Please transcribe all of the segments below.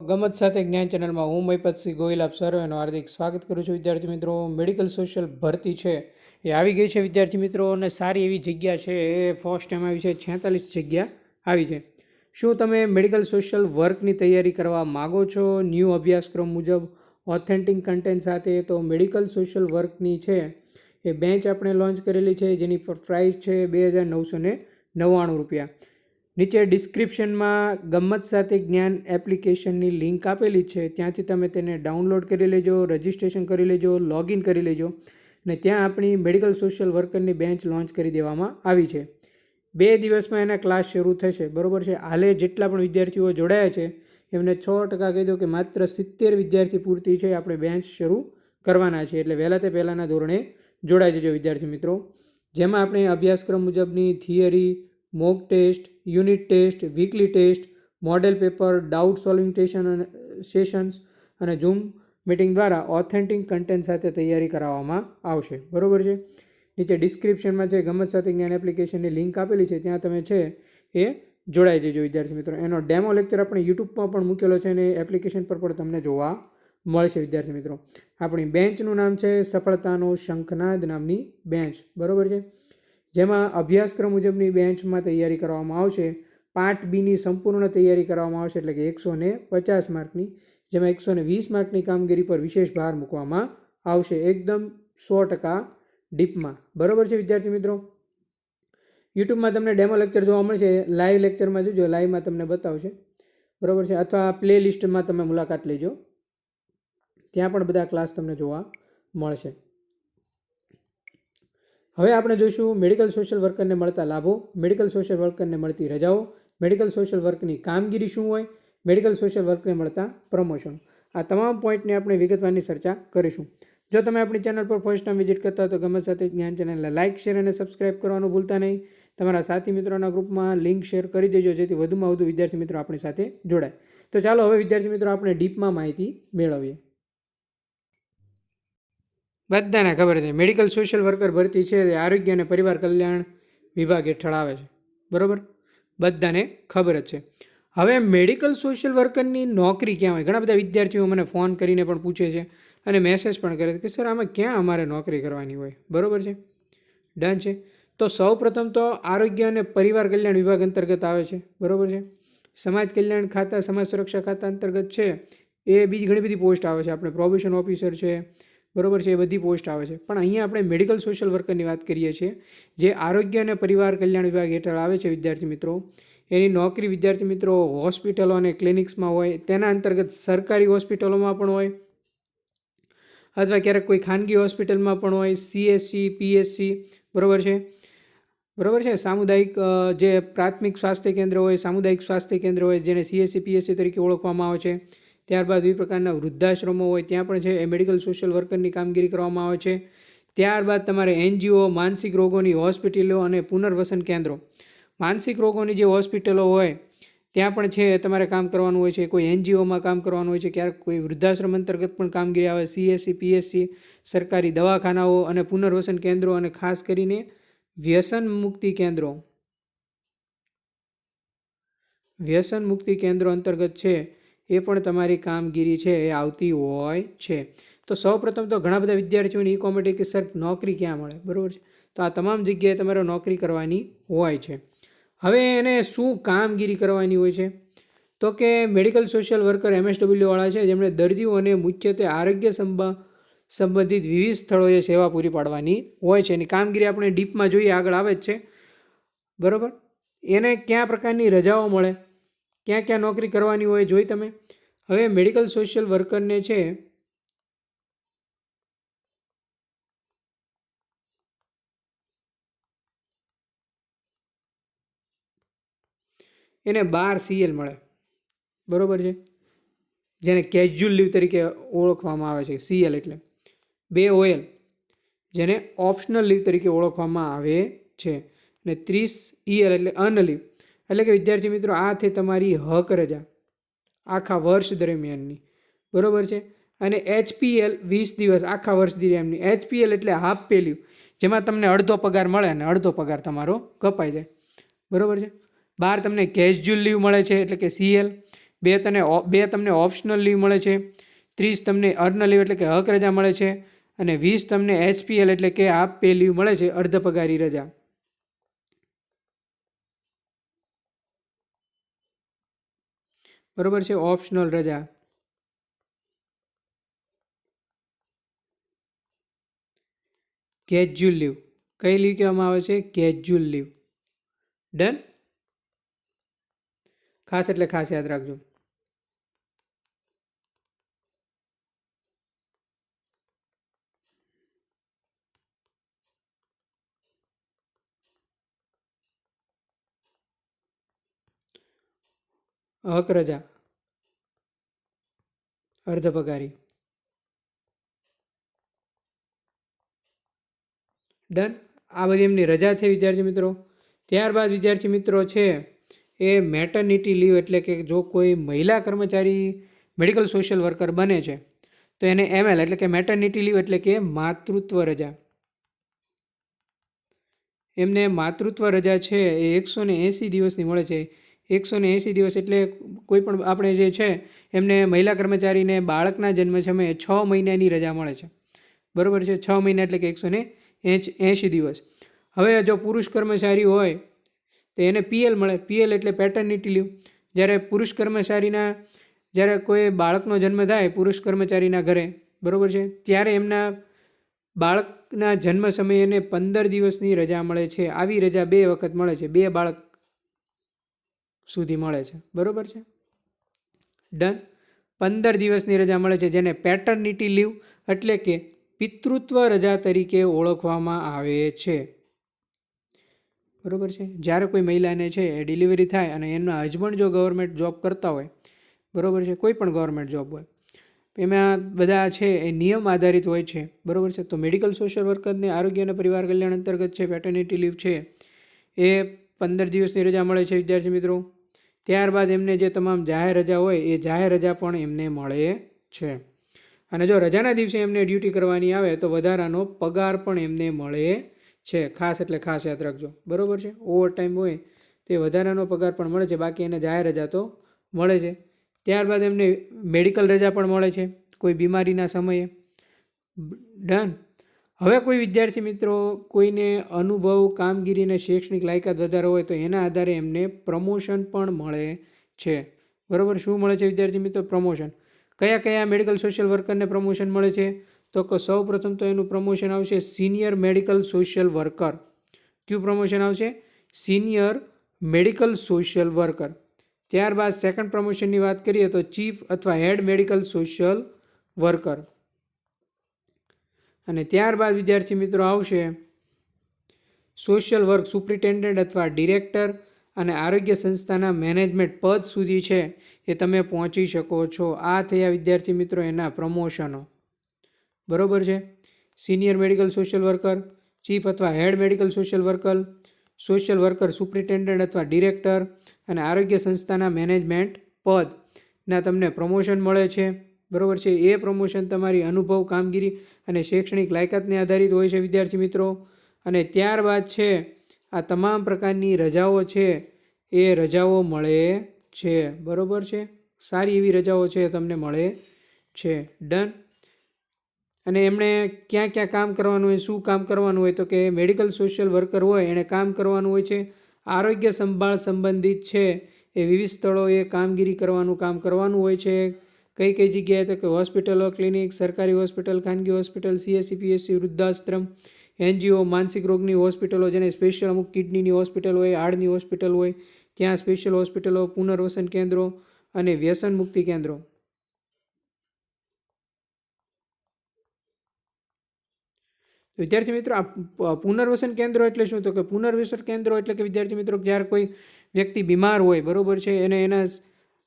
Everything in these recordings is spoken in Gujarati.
ગમત સાથે જ્ઞાન ચેનલમાં હું મહિપતસિંહ ગોહિલ આપ સર્વેનું હાર્દિક સ્વાગત કરું છું. વિદ્યાર્થી મિત્રો, મેડિકલ સોશિયલ ભરતી છે એ આવી ગઈ છે વિદ્યાર્થી મિત્રો, અને સારી એવી જગ્યા છે એ ફર્સ્ટ ટાઈમ આવી છે. 46 જગ્યા આવી છે. શું તમે મેડિકલ સોશિયલ વર્કની તૈયારી કરવા માગો છો ન્યૂ અભ્યાસક્રમ મુજબ ઓથેન્ટિક કન્ટેન્ટ સાથે? તો મેડિકલ સોશિયલ વર્કની છે એ બેન્ચ આપણે લોન્ચ કરેલી છે, જેની પ્રાઇસ છે 2999 રૂપિયા. નીચે ડિસ્ક્રિપ્શનમાં ગમત સાથે જ્ઞાન એપ્લિકેશનની લિંક આપેલી છે, ત્યાંથી તમે તેને ડાઉનલોડ કરી લેજો, રજિસ્ટ્રેશન કરી લેજો, લોગિન કરી લેજો, અને ત્યાં આપણી મેડિકલ સોશિયલ વર્કરની બેન્ચ લોન્ચ કરી દેવામાં આવી છે. 2 દિવસમાં એના ક્લાસ શરૂ થશે, બરાબર છે. હાલે જેટલા પણ વિદ્યાર્થીઓ જોડાયા છે એમને 6% કહી દો કે માત્ર 70 વિદ્યાર્થી પૂરતી છે આપણે બેન્ચ શરૂ કરવાના છે, એટલે વહેલા તે પહેલાંના ધોરણે જોડાઈ જજો વિદ્યાર્થી મિત્રો. જેમાં આપણે અભ્યાસક્રમ મુજબની theory, mock test, unit test, weekly test, model paper, doubt solving sessions અને ઝૂમ મિટિંગ દ્વારા ઓથેન્ટિક કન્ટેન્ટ સાથે તૈયારી કરાવવામાં આવશે, બરાબર છે. નીચે ડિસ્ક્રિપ્શનમાં છે ગમત સાથે જ્ઞાન એપ્લિકેશનની લિંક આપેલી છે, ત્યાં તમે છે એ જોડાઈ જજો વિદ્યાર્થી મિત્રો. એનો ડેમો લેક્ચર આપણે યુટ્યુબમાં પણ મૂકેલો છે અને એપ્લિકેશન પર પણ તમને જોવા મળશે વિદ્યાર્થી મિત્રો. આપણી બેન્ચનું નામ છે સફળતાનો શંખનાદ નામની બેન્ચ, બરાબર છે. જેમાં અભ્યાસક્રમ મુજબની બેન્ચમાં તૈયારી કરવામાં આવશે. પાર્ટ બીની સંપૂર્ણ તૈયારી કરવામાં આવશે, એટલે કે 150 માર્કની, જેમાં 120 માર્કની કામગીરી પર વિશેષ ભાર મૂકવામાં આવશે, એકદમ 100% ડીપમાં, બરાબર છે વિદ્યાર્થી મિત્રો. યુટ્યુબમાં તમને ડેમો લેક્ચર જોવા મળશે, લાઈવ લેક્ચરમાં જોજો, લાઈવમાં તમને બતાવશે, બરાબર છે. અથવા પ્લે લિસ્ટમાં તમે મુલાકાત લેજો, ત્યાં પણ બધા ક્લાસ તમને જોવા મળશે. હવે આપણે જોઈશું મેડિકલ સોશિયલ વર્કરને મળતા લાભો, મેડિકલ સોશિયલ વર્કરને મળતી રજાઓ, મેડિકલ સોશિયલ વર્કની કામગીરી શું હોય, મેડિકલ સોશિયલ વર્કને મળતા પ્રમોશન. આ તમામ પોઈન્ટની આપણે વિગતવારની ચર્ચા કરીશું. જો તમે આપણી ચેનલ પર ફર્સ્ટ ટાઈમ વિઝિટ કરતા હો તો ગમત સાથે જ્ઞાન ચેનલને લાઇક, શેર અને સબસ્ક્રાઇબ કરવાનું ભૂલતા નહીં. તમારા સાથી મિત્રોના ગ્રુપમાં લિંક શેર કરી દેજો, જેથી વધુમાં વધુ વિદ્યાર્થી મિત્રો આપણી સાથે જોડાય. તો ચાલો હવે વિદ્યાર્થી મિત્રો આપણે ડીપમાં માહિતી મેળવીએ. બધાને ખબર છે મેડિકલ સોશિયલ વર્કર ભરતી છે તે આરોગ્ય અને પરિવાર કલ્યાણ વિભાગ હેઠળ આવે છે, બરાબર, બધાને ખબર જ છે. હવે મેડિકલ સોશિયલ વર્કરની નોકરી ક્યાં હોય? ઘણા બધા વિદ્યાર્થીઓ મને ફોન કરીને પણ પૂછે છે અને મેસેજ પણ કરે છે કે સર આમાં ક્યાં અમારે નોકરી કરવાની હોય, બરાબર છે. ડન છે. તો સૌ પ્રથમ તો આરોગ્ય અને પરિવાર કલ્યાણ વિભાગ અંતર્ગત આવે છે, બરાબર છે. સમાજ કલ્યાણ ખાતા, સમાજ સુરક્ષા ખાતા અંતર્ગત છે એ બીજી ઘણી બધી પોસ્ટ આવે છે. આપણે પ્રોબેશન ઓફિસર છે, બરાબર છે, એ બધી પોસ્ટ આવે છે. પણ અહીંયા આપણે મેડિકલ સોશિયલ વર્કરની વાત કરીએ છીએ, જે આરોગ્ય અને પરિવાર કલ્યાણ વિભાગ હેઠળ આવે છે વિદ્યાર્થી મિત્રો. એની નોકરી વિદ્યાર્થી મિત્રો હોસ્પિટલો અને ક્લિનિક્સમાં હોય, તેના અંતર્ગત સરકારી હોસ્પિટલોમાં પણ હોય, અથવા ક્યારેક કોઈ ખાનગી હોસ્પિટલમાં પણ હોય, CSC, PSC, બરાબર છે, બરાબર છે. સામુદાયિક જે પ્રાથમિક સ્વાસ્થ્ય કેન્દ્ર હોય, સામુદાયિક સ્વાસ્થ્ય કેન્દ્ર હોય, જેને CSC, PSC તરીકે ઓળખવામાં આવે છે. ત્યારબાદ વિવિધ પ્રકારના વૃદ્ધાશ્રમો હોય, ત્યાં પણ છે એ મેડિકલ સોશિયલ વર્કરની કામગીરી કરવામાં આવે છે. ત્યારબાદ તમારે NGO, માનસિક રોગોની હોસ્પિટલો અને પુનર્વસન કેન્દ્રો, માનસિક રોગોની જે હોસ્પિટલો હોય ત્યાં પણ છે તમારે કામ કરવાનું હોય છે. કોઈ NGOમાં કામ કરવાનું હોય છે, ક્યારેક કોઈ વૃદ્ધાશ્રમ અંતર્ગત પણ કામગીરી આવે. CSC, PSC, સરકારી દવાખાનાઓ અને પુનર્વસન કેન્દ્રો, અને ખાસ કરીને વ્યસન મુક્તિ કેન્દ્રો અંતર્ગત છે એ પણ તમારી કામગીરી છે એ આવતી હોય છે. તો સૌપ્રથમ તો ઘણા બધા વિદ્યાર્થીઓને એ કોમેન્ટ કે સર નોકરી ક્યાં મળે, બરાબર છે. તો આ તમામ જગ્યાએ તમારે નોકરી કરવાની હોય છે. હવે એને શું કામગીરી કરવાની હોય છે? તો કે મેડિકલ સોશિયલ વર્કર MSW વાળા છે, જેમણે દર્દીઓને મુખ્યત્વે આરોગ્ય સંબંધિત વિવિધ સ્થળોએ સેવા પૂરી પાડવાની હોય છે. એની કામગીરી આપણે ડીપમાં જોઈએ, આગળ આવે જ છે, બરાબર. એને કયા પ્રકારની રજાઓ મળે, ક્યાં ક્યાં નોકરી કરવાની હોય જોઈ તમે. હવે મેડિકલ સોશિયલ વર્કરને છે એને 12 CL મળે, બરાબર છે, જેને કેઝ્યુઅલ લીવ તરીકે ઓળખવામાં આવે છે. CL એટલે 2 OL, જેને ઓપ્શનલ લીવ તરીકે ઓળખવામાં આવે છે, અને 30 EL એટલે અનલીવ, એટલે કે વિદ્યાર્થી મિત્રો આ થઈ તમારી હક રજા આખા વર્ષ દરમિયાનની, બરાબર છે. અને HPL 20 દિવસ આખા વર્ષ દરમિયાનની. HPL એટલે હાફ પે લીવ, જેમાં તમને અડધો પગાર મળે અને અડધો પગાર તમારો કપાઈ જાય, બરાબર છે. 12 તમને કેઝ્યુઅલ લીવ મળે છે, એટલે કે CL. બે તમને ઓપ્શનલ લીવ મળે છે, 30 તમને અર્ન લીવ એટલે કે હક રજા મળે છે, અને 20 તમને HPL એટલે કે હાફ પે લીવ મળે છે, અર્ધ પગારી રજા. બરોબર છે. ઓપ્શનલ રજા. Casual leave. કઈ લીવ કહેવામાં આવે છે? Casual leave. ડન. ખાસ એટલે ખાસ યાદ રાખજો. હક રજા, અર્ધ પગારી. ડન. આ બધી એમની રજા છે વિદ્યાર્થી મિત્રો. ત્યારબાદ વિદ્યાર્થી મિત્રો છે એ મેટર્નિટી લીવ એટલે કે જો કોઈ મહિલા કર્મચારી મેડિકલ સોશિયલ વર્કર બને છે તો એને ML એટલે કે મેટર્નિટી લીવ એટલે કે માતૃત્વ રજા. એમને માતૃત્વ રજા છે એ 180 દિવસની મળે છે. 180 દિવસ એટલે કોઈ પણ આપણે જે છે એમને મહિલા કર્મચારીને બાળકના જન્મ સમયે 6 મહિનાની રજા મળે છે. બરાબર છે. 6 મહિના એટલે કે 180 દિવસ. હવે જો પુરુષ કર્મચારી હોય તો એને PL મળે. PL એટલે પેટર્નિટી લીવ. જ્યારે પુરુષ કર્મચારીના જ્યારે કોઈ બાળકનો જન્મ થાય પુરુષ કર્મચારીના ઘરે, બરાબર છે, ત્યારે એમના બાળકના જન્મ સમયે એને 15 દિવસની રજા મળે છે. આવી રજા 2 વખત મળે છે, 2 બાળક સુધી મળે છે. બરાબર છે. ડન. 15 દિવસની રજા મળે છે જેને પેટર્નિટી લીવ એટલે કે પિતૃત્વ રજા તરીકે ઓળખવામાં આવે છે. બરાબર છે. જ્યારે કોઈ મહિલાને છે એ ડિલિવરી થાય અને એમના હસબન્ડ જો ગવર્મેન્ટ જોબ કરતા હોય, બરાબર છે, કોઈ પણ ગવર્મેન્ટ જોબ હોય, એમાં બધા છે એ નિયમ આધારિત હોય છે. બરાબર છે. તો મેડિકલ સોશિયલ વર્કરને આરોગ્ય અને પરિવાર કલ્યાણ અંતર્ગત છે પેટર્નિટી લીવ છે એ 15 દિવસની રજા મળે છે વિદ્યાર્થી મિત્રો. ત્યારબાદ એમને જે તમામ જાહેર રજા હોય એ જાહેર રજા પણ એમને મળે છે. અને જો રજાના દિવસે એમને ડ્યુટી કરવાની આવે તો વધારાનો પગાર પણ એમને મળે છે. ખાસ એટલે ખાસ યાદ રાખજો. બરાબર છે. ઓવર ટાઈમ હોય તે વધારાનો પગાર પણ મળે છે, બાકી એને જાહેર રજા તો મળે છે. ત્યારબાદ એમને મેડિકલ રજા પણ મળે છે કોઈ બીમારીના સમયે. ડન. હવે કોઈ વિદ્યાર્થી મિત્રો કોઈને અનુભવ, કામગીરી અને શૈક્ષણિક લાયકાત વધારે હોય તો એના આધારે એમને પ્રમોશન પણ મળે છે. બરાબર. શું મળે છે વિદ્યાર્થી મિત્રો? પ્રમોશન. કયા કયા મેડિકલ સોશિયલ વર્કરને પ્રમોશન મળે છે? તો કે સૌ પ્રથમ તો એનું પ્રમોશન આવશે સિનિયર મેડિકલ સોશિયલ વર્કર. કયું પ્રમોશન આવશે? Senior medical social worker. ત્યારબાદ સેકન્ડ પ્રમોશનની વાત કરીએ તો ચીફ અથવા હેડ મેડિકલ સોશિયલ વર્કર. અને ત્યારબાદ વિદ્યાર્થી મિત્રો આવશે સોશિયલ વર્ક સુપ્રિન્ટેન્ડન્ટ અથવા ડિરેક્ટર, અને આરોગ્ય સંસ્થાના મેનેજમેન્ટ પદ સુધી છે એ તમે પહોંચી શકો છો. આ થયા વિદ્યાર્થી મિત્રો એના પ્રમોશનો. બરાબર છે. Senior medical social worker, chief અથવા હેડ મેડિકલ સોશિયલ વર્કર સુપ્રિન્ટેન્ડન્ટ અથવા ડિરેક્ટર, અને આરોગ્ય સંસ્થાના મેનેજમેન્ટ પદના તમને પ્રમોશન મળે છે. બરાબર છે. એ પ્રમોશન તમારી અનુભવ, કામગીરી અને શૈક્ષણિક લાયકાતને આધારિત હોય છે વિદ્યાર્થી મિત્રો. અને ત્યારબાદ છે આ તમામ પ્રકારની રજાઓ છે એ રજાઓ મળે છે. બરાબર છે. સારી એવી રજાઓ છે તમને મળે છે. ડન. અને એમણે ક્યાં ક્યાં કામ કરવાનું હોય, શું કામ કરવાનું હોય, તો કે મેડિકલ સોશિયલ વર્કર હોય એણે કામ કરવાનું હોય છે આરોગ્ય સંભાળ સંબંધિત છે એ વિવિધ સ્થળોએ કામગીરી કરવાનું હોય છે. કઈ કઈ જગ્યાએ? તો કે હોસ્પિટલો, ક્લિનિક, સરકારી હોસ્પિટલ, ખાનગી હોસ્પિટલ, CSC, PSC, વૃદ્ધાશ્રમ, NGO, માનસિક રોગની હોસ્પિટલો જેને સ્પેશિયલ અમુક કિડનીની હોસ્પિટલ હોય, હાર્ટની હોસ્પિટલ હોય ત્યાં સ્પેશિયલ હોસ્પિટલો, પુનર્વસન કેન્દ્રો અને વ્યસન મુક્તિ કેન્દ્રો. વિદ્યાર્થી મિત્રો આ પુનર્વસન કેન્દ્રો એટલે શું? તો કે પુનર્વસન કેન્દ્રો એટલે કે વિદ્યાર્થી મિત્રો જ્યારે કોઈ વ્યક્તિ બીમાર હોય, બરાબર છે, એને એના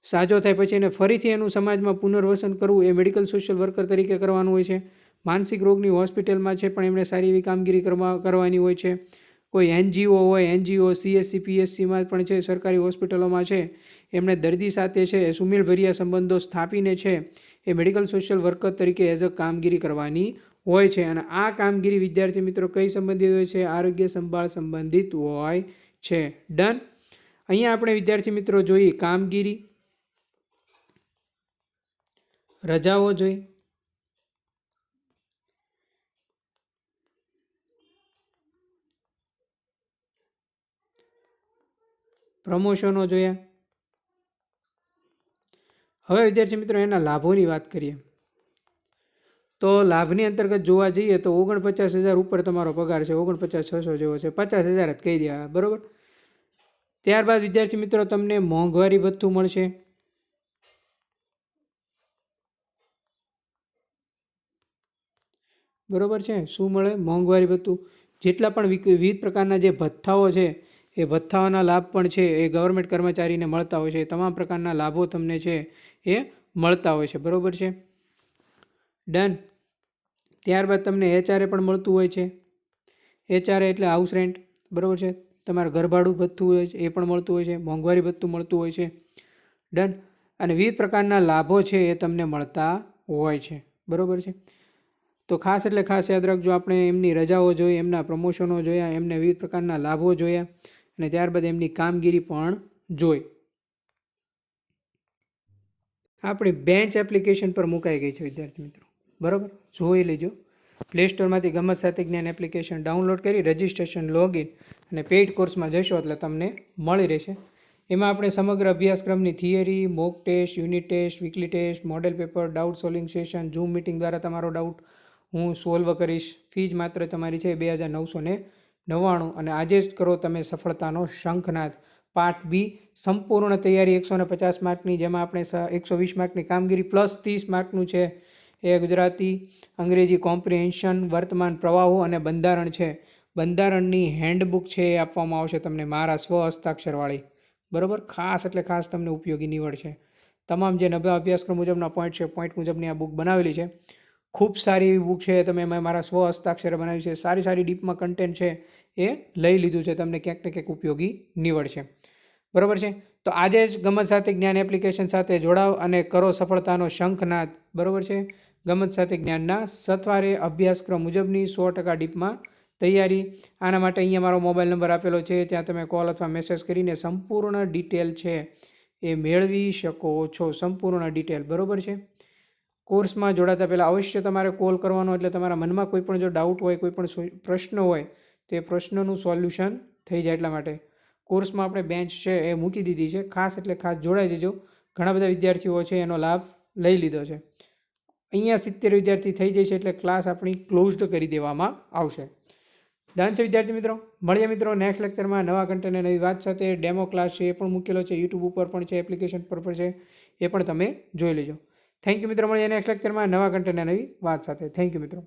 સાજો થાય પછી એને ફરીથી એનું સમાજમાં પુનર્વસન કરવું એ મેડિકલ સોશિયલ વર્કર તરીકે કરવાનું હોય છે. માનસિક રોગની હોસ્પિટલમાં છે પણ એમણે સારી એવી કામગીરી કરવાની હોય છે. કોઈ NGO હોય, NGO, CSC, PSCમાં પણ છે, સરકારી હોસ્પિટલોમાં છે, એમણે દર્દી સાથે છે એ સુમેળભર્યા સંબંધો સ્થાપીને છે એ મેડિકલ સોશિયલ વર્કર તરીકે એઝ અ કામગીરી કરવાની હોય છે. અને આ કામગીરી વિદ્યાર્થી મિત્રો કઈ સંબંધિત હોય છે? આરોગ્ય સંભાળ સંબંધિત હોય છે. ડન. અહીંયા આપણે વિદ્યાર્થી મિત્રો જોઈએ કામગીરી. રજાઓ જોઈએ, પ્રમોશનો જોયા. હવે વિદ્યાર્થી મિત્રો એના લાભોની વાત કરીએ. તો લાભની અંતર્ગત જોવા જઈએ તો 49,000 ઉપર તમારો પગાર છે, 49,600 જેવો છે, 50,000 જ કહી દેવા, બરાબર. ત્યારબાદ વિદ્યાર્થી મિત્રો તમને મોંઘવારી ભથ્થું મળશે. બરાબર છે. શું મળે? મોંઘવારી ભથ્થું. જેટલા પણ વિવિધ પ્રકારના જે ભથ્થાઓ છે એ ભથ્થાઓના લાભ પણ છે એ ગવર્મેન્ટ કર્મચારીને મળતા હોય છે. તમામ પ્રકારના લાભો તમને છે એ મળતા હોય છે. બરાબર છે. ડન. ત્યારબાદ તમને HRA પણ મળતું હોય છે. HRA એટલે હાઉસ રેન્ટ, બરાબર છે. તમારા ઘરભાડું ભથ્થું હોય છે એ પણ મળતું હોય છે. મોંઘવારી ભથ્થું મળતું હોય છે. ડન. અને વિવિધ પ્રકારના લાભો છે એ તમને મળતા હોય છે. બરાબર છે. તો ખાસ એટલે ખાસ યાદ રાખજો, આપણે એમની રજાઓ જોઈ, એમના પ્રમોશનો જોયા, એમને વિવિધ પ્રકારના લાભો જોયા અને ત્યારબાદ એમની કામગીરી પણ જોઈ. આપણી બેન્ચ એપ્લિકેશન પર મુકાઈ ગઈ છે વિદ્યાર્થી મિત્રો, બરાબર. જોઈ લેજો. પ્લે સ્ટોરમાંથી ગમત સાથે જ્ઞાન એપ્લિકેશન ડાઉનલોડ કરી રજિસ્ટ્રેશન, લોગિન અને પેઇડ કોર્સમાં જશો એટલે તમને મળી રહેશે. એમાં આપણે સમગ્ર અભ્યાસક્રમની theory, mock test, unit test, weekly test, model paper, doubt solving session, Zoom meeting દ્વારા તમારો ડાઉટ હું સોલ્વ કરીશ. ફીજ માત્ર તમારી છે 2,999 અને આજે જ કરો તમે સફળતાનો શંખનાદ. પાર્ટ બી સંપૂર્ણ તૈયારી 150 માર્કની, જેમાં આપણે 120 માર્કની કામગીરી પ્લસ 30 માર્કનું છે એ ગુજરાતી, અંગ્રેજી કોમ્પ્રિહેન્શન, વર્તમાન પ્રવાહો અને બંધારણ છે. બંધારણની હેન્ડબુક છે એ આપવામાં આવશે તમને મારા સ્વ હસ્તાક્ષરવાળી, બરાબર. ખાસ એટલે ખાસ તમને ઉપયોગી નીવડશે. તમામ જે નવા અભ્યાસક્રમ મુજબના પોઈન્ટ છે, પોઈન્ટ મુજબની આ બુક બનાવેલી છે. ખૂબ સારી એવી બુક છે. તમે મેં મારા સ્વ હસ્તાક્ષરે બનાવી છે. સારી સારી ડીપમાં કન્ટેન્ટ છે એ લઈ લીધું છે. તમને ક્યાંક ને ક્યાંક ઉપયોગી નીવડશે, બરાબર છે. તો આજે જ ગમત સાથે જ્ઞાન એપ્લિકેશન સાથે જોડાવ અને કરો સફળતાનો શંખનાદ, બરાબર છે. ગમત સાથે જ્ઞાનના સત્વારે અભ્યાસક્રમ મુજબની 100% ડીપમાં તૈયારી. આના માટે અહીંયા મારો મોબાઈલ નંબર આપેલો છે, ત્યાં તમે કોલ અથવા મેસેજ કરીને સંપૂર્ણ ડિટેલ છે એ મેળવી શકો છો. સંપૂર્ણ ડિટેલ, બરાબર છે. કોર્સમાં જોડાતા પહેલાં અવશ્ય તમારે કોલ કરવાનો, એટલે તમારા મનમાં કોઈ પણ જો ડાઉટ હોય, કોઈ પણ પ્રશ્ન હોય તો એ પ્રશ્નનું સોલ્યુશન થઈ જાય. એટલા માટે કોર્સમાં આપણે બેન્ચ છે એ મૂકી દીધી છે. ખાસ એટલે ખાસ જોડાઈ જજો. ઘણા બધા વિદ્યાર્થીઓ છે એનો લાભ લઈ લીધો છે. અહીંયા 70 વિદ્યાર્થી થઈ જશે એટલે ક્લાસ આપણી ક્લોઝડ કરી દેવામાં આવશે. ડન છે વિદ્યાર્થી મિત્રો. મળીએ મિત્રો નેક્સ્ટ લેક્ચરમાં નવા કન્ટેન્ટ અને નવી વાત સાથે. ડેમો ક્લાસ છે એ પણ મૂકેલો છે, યુટ્યુબ ઉપર પણ છે, એપ્લિકેશન પર પણ છે, એ પણ તમે જોઈ લેજો. થેન્ક યુ મિત્રો. મળીએ નેક્સ્ટ લેક્ચરમાં નવા કન્ટેન્ટ અને નવી વાત સાથે. થેન્ક યુ મિત્રો.